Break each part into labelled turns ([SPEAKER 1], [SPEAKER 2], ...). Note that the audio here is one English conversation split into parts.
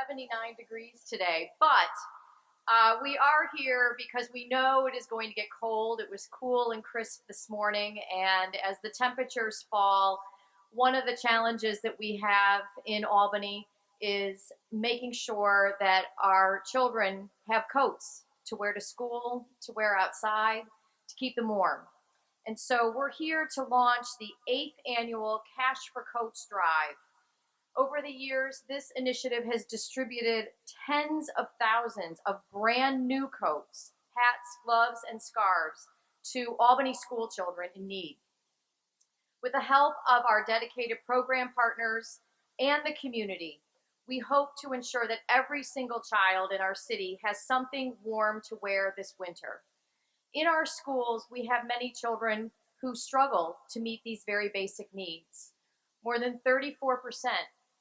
[SPEAKER 1] 79 degrees today, but we are here because we know it is going to get cold. It was cool and crisp this morning, and as the temperatures fall, one of the challenges that we have in Albany is making sure that our children have coats to wear to school, to wear outside, to keep them warm. And so we're here to launch the 8th annual Cash for Coats Drive. Over the years, this initiative has distributed tens of thousands of brand new coats, hats, gloves, and scarves to Albany school children in need. With the help of our dedicated program partners and the community, we hope to ensure that every single child in our city has something warm to wear this winter. In our schools, we have many children who struggle to meet these very basic needs. More than 34%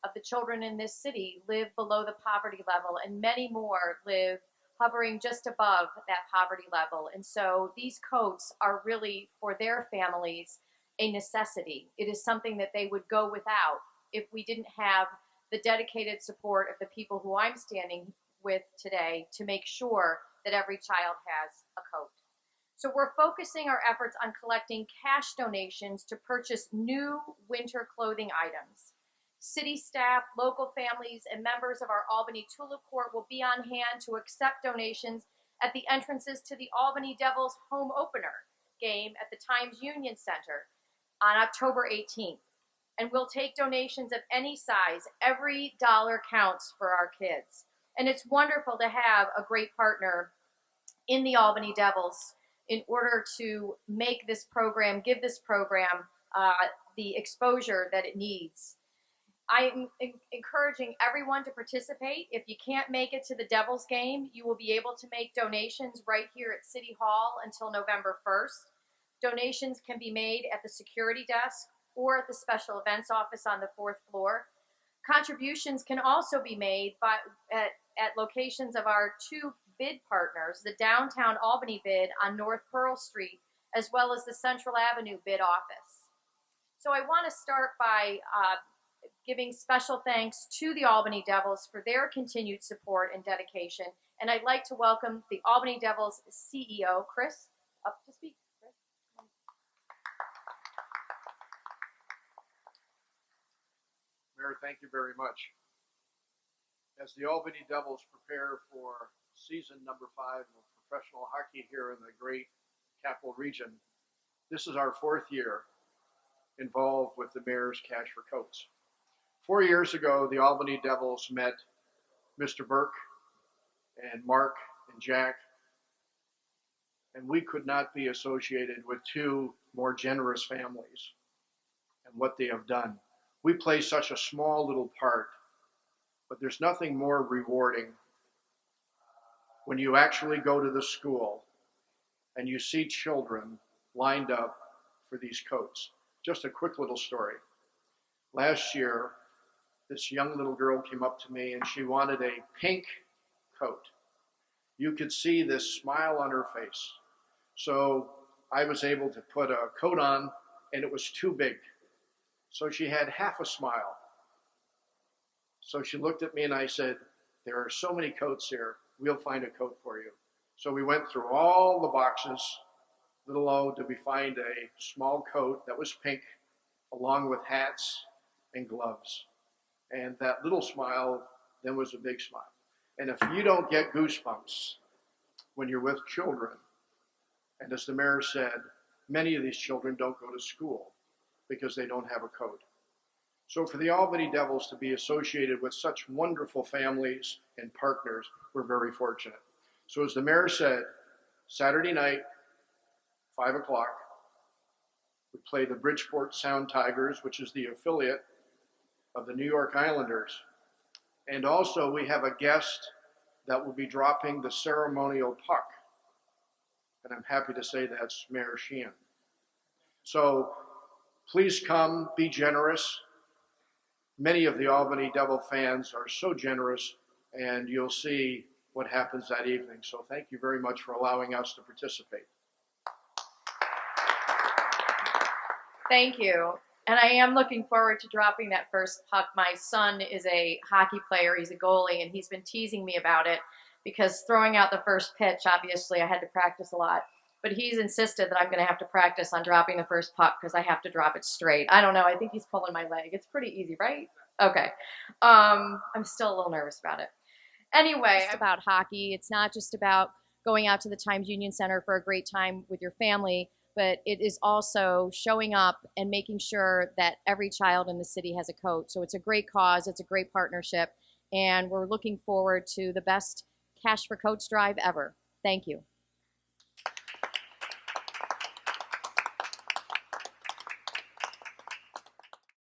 [SPEAKER 1] of the children in this city live below the poverty level, and many more live hovering just above that poverty level. And so these coats are really, for their families, a necessity. It is something that they would go without if we didn't have the dedicated support of the people who I'm standing with today to make sure that every child has a coat. So we're focusing our efforts on collecting cash donations to purchase new winter clothing items. City staff, local families, and members of our Albany Tulip Court will be on hand to accept donations at the entrances to the Albany Devils home opener game at the Times Union Center on October 18th. And we'll take donations of any size. Every dollar counts for our kids. And it's wonderful to have a great partner in the Albany Devils in order to make this program, give this program the exposure that it needs. I'm encouraging everyone to participate. If you can't make it to the Devils game, you will be able to make donations right here at City Hall until November 1st. Donations can be made at the security desk or at the special events office on the 4th floor. Contributions can also be made at locations of our two bid partners, the Downtown Albany bid on North Pearl Street, as well as the Central Avenue bid office. So I want to start by giving special thanks to the Albany Devils for their continued support and dedication. And I'd like to welcome the Albany Devils CEO, Chris, up to speak. Chris.
[SPEAKER 2] Mayor, thank you very much. As the Albany Devils prepare for season number 5 of professional hockey here in the great capital region, this is our 4th year involved with the Mayor's Cash for Coats. 4 years ago, the Albany Devils met Mr. Burke and Mark and Jack, and we could not be associated with two more generous families and what they have done. We play such a small little part, but there's nothing more rewarding when you actually go to the school and you see children lined up for these coats. Just a quick little story. Last year, this young little girl came up to me and she wanted a pink coat. You could see this smile on her face. So I was able to put a coat on, and it was too big. So she had half a smile. So she looked at me and I said, "There are so many coats here, we'll find a coat for you." So we went through all the boxes, little O, did we find a small coat that was pink, along with hats and gloves. And that little smile then was a big smile. And if you don't get goosebumps when you're with children, and as the mayor said, many of these children don't go to school because they don't have a coat. So for the Albany Devils to be associated with such wonderful families and partners, we're very fortunate. So as the mayor said, Saturday night, 5 o'clock, we play the Bridgeport Sound Tigers, which is the affiliate of the New York Islanders. And also we have a guest that will be dropping the ceremonial puck. And I'm happy to say that's Mayor Sheehan. So please come, be generous. Many of the Albany Devil fans are so generous, and you'll see what happens that evening. So thank you very much for allowing us to participate.
[SPEAKER 1] Thank you. And I am looking forward to dropping that first puck. My son is a hockey player. He's a goalie, and he's been teasing me about it because throwing out the first pitch, obviously, I had to practice a lot. But he's insisted that I'm going to have to practice on dropping the first puck because I have to drop it straight. I don't know. I think he's pulling my leg. It's pretty easy, right? Okay. I'm still a little nervous about it. Anyway,
[SPEAKER 3] Just about hockey. It's not just about going out to the Times Union Center for a great time with your family, but it is also showing up and making sure that every child in the city has a coach. So it's a great cause, it's a great partnership, and we're looking forward to the best Cash for Coach drive ever. Thank you.